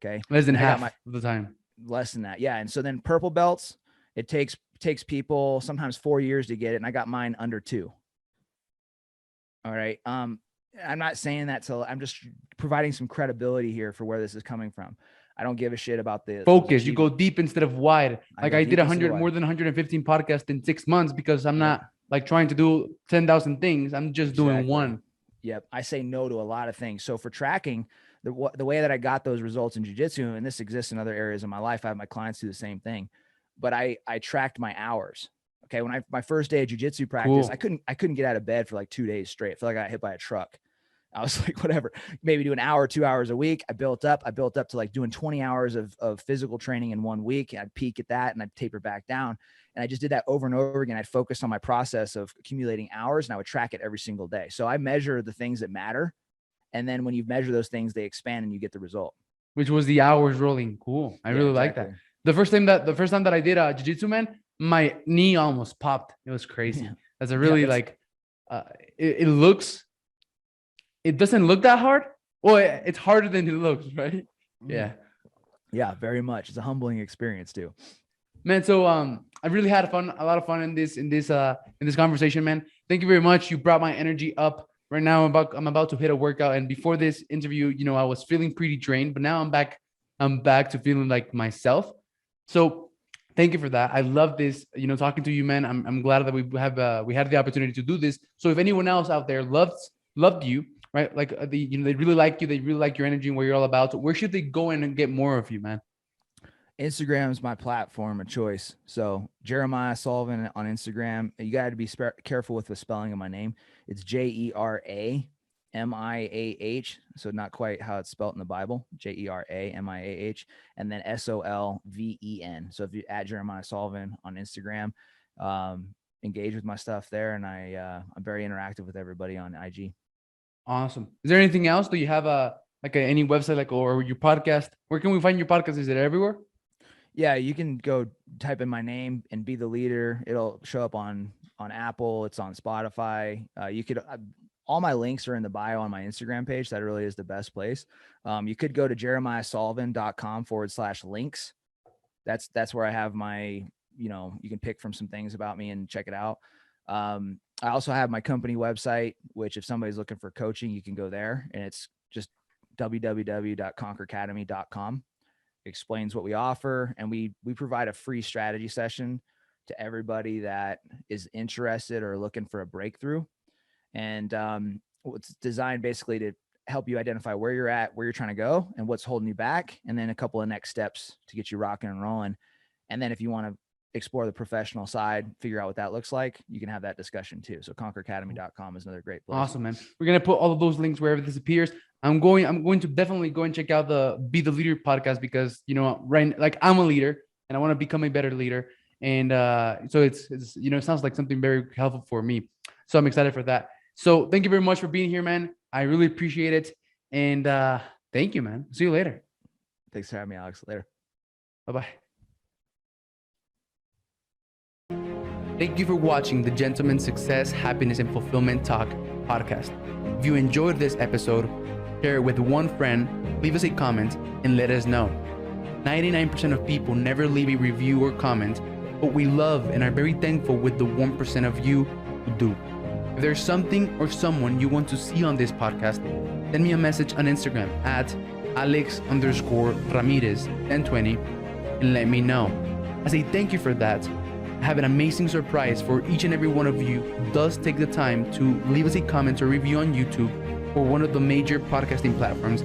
Okay. Less than half of the time. Less than that. Yeah. And so then purple belts, it takes people sometimes 4 years to get it. And I got mine under 2. All right. I'm not saying that I'm just providing some credibility here for where this is coming from. I don't give a shit about the focus. You go deep instead of wide. Like I did more than 115 podcasts in 6 months because I'm not like trying to do 10,000 things. I'm just doing one. Yep. I say no to a lot of things. So for tracking, the way that I got those results in jiu-jitsu, and this exists in other areas of my life, I have my clients do the same thing, but I tracked my hours. Okay. When my first day of jiu-jitsu practice, cool. I couldn't get out of bed for like 2 days straight. I feel like I got hit by a truck. I was like, whatever, maybe do an hour, 2 hours a week. I built up to like doing 20 hours of physical training in 1 week. And I'd peak at that and I'd taper back down. And I just did that over and over again. I'd focus on my process of accumulating hours and I would track it every single day. So I measure the things that matter. And then when you measure those things, they expand and you get the result. Which was the hours rolling. Cool. I really like that. The first time that I did jiu-jitsu, man, my knee almost popped. It was crazy. Yeah. That's a really it doesn't look that hard. Well, it's harder than it looks, right? Yeah. Yeah, very much. It's a humbling experience too. Man, so I really had a lot of fun in this conversation, man. Thank you very much. You brought my energy up. Right now I'm about to hit a workout, and before this interview, I was feeling pretty drained, but now I'm back to feeling like myself. So thank you for that. I love this, talking to you, man. I'm glad that we had the opportunity to do this. So if anyone else out there loved you, right? Like they really like you, they really like your energy and what you're all about. So where should they go in and get more of you, man? Instagram is my platform of choice. So Jeremiah Solven on Instagram. You got to be careful with the spelling of my name. It's Jeramiah. So not quite how it's spelled in the Bible. Jeramiah, and then Solven. So if you add Jeremiah Solven on Instagram, engage with my stuff there, and I'm very interactive with everybody on IG. Awesome. Is there anything else? Do you have any website or your podcast? Where can we find your podcast? Is it everywhere? Yeah, you can go type in my name and Be the Leader. It'll show up on Apple. It's on Spotify. You could all my links are in the bio on my Instagram page. That really is the best place. You could go to jeremiahsolven.com/links. That's where I have my, you can pick from some things about me and check it out. I also have my company website, which if somebody's looking for coaching, you can go there, and it's just www.conqueracademy.com. It explains what we offer, and we provide a free strategy session to everybody that is interested or looking for a breakthrough. And it's designed basically to help you identify where you're at, where you're trying to go, and what's holding you back, and then a couple of next steps to get you rocking and rolling. And then if you want to explore the professional side, figure out what that looks like, you can have that discussion too. So conqueracademy.com is another great place. Awesome, man. We're going to put all of those links wherever this appears. I'm going to definitely go and check out the Be the Leader podcast because, right, I'm a leader and I want to become a better leader. And so it's it sounds like something very helpful for me. So I'm excited for that. So thank you very much for being here, man. I really appreciate it. And thank you, man. See you later. Thanks for having me, Alex. Later. Bye-bye. Thank you for watching the Gentleman's Success, Happiness, and Fulfillment Talk podcast. If you enjoyed this episode, share it with one friend, leave us a comment, and let us know. 99% of people never leave a review or comment, but we love and are very thankful with the 1% of you who do. If there's something or someone you want to see on this podcast, send me a message on Instagram at Alex_Ramirez1020 and let me know. As a thank you for that, I have an amazing surprise for each and every one of you who does take the time to leave us a comment or review on YouTube or one of the major podcasting platforms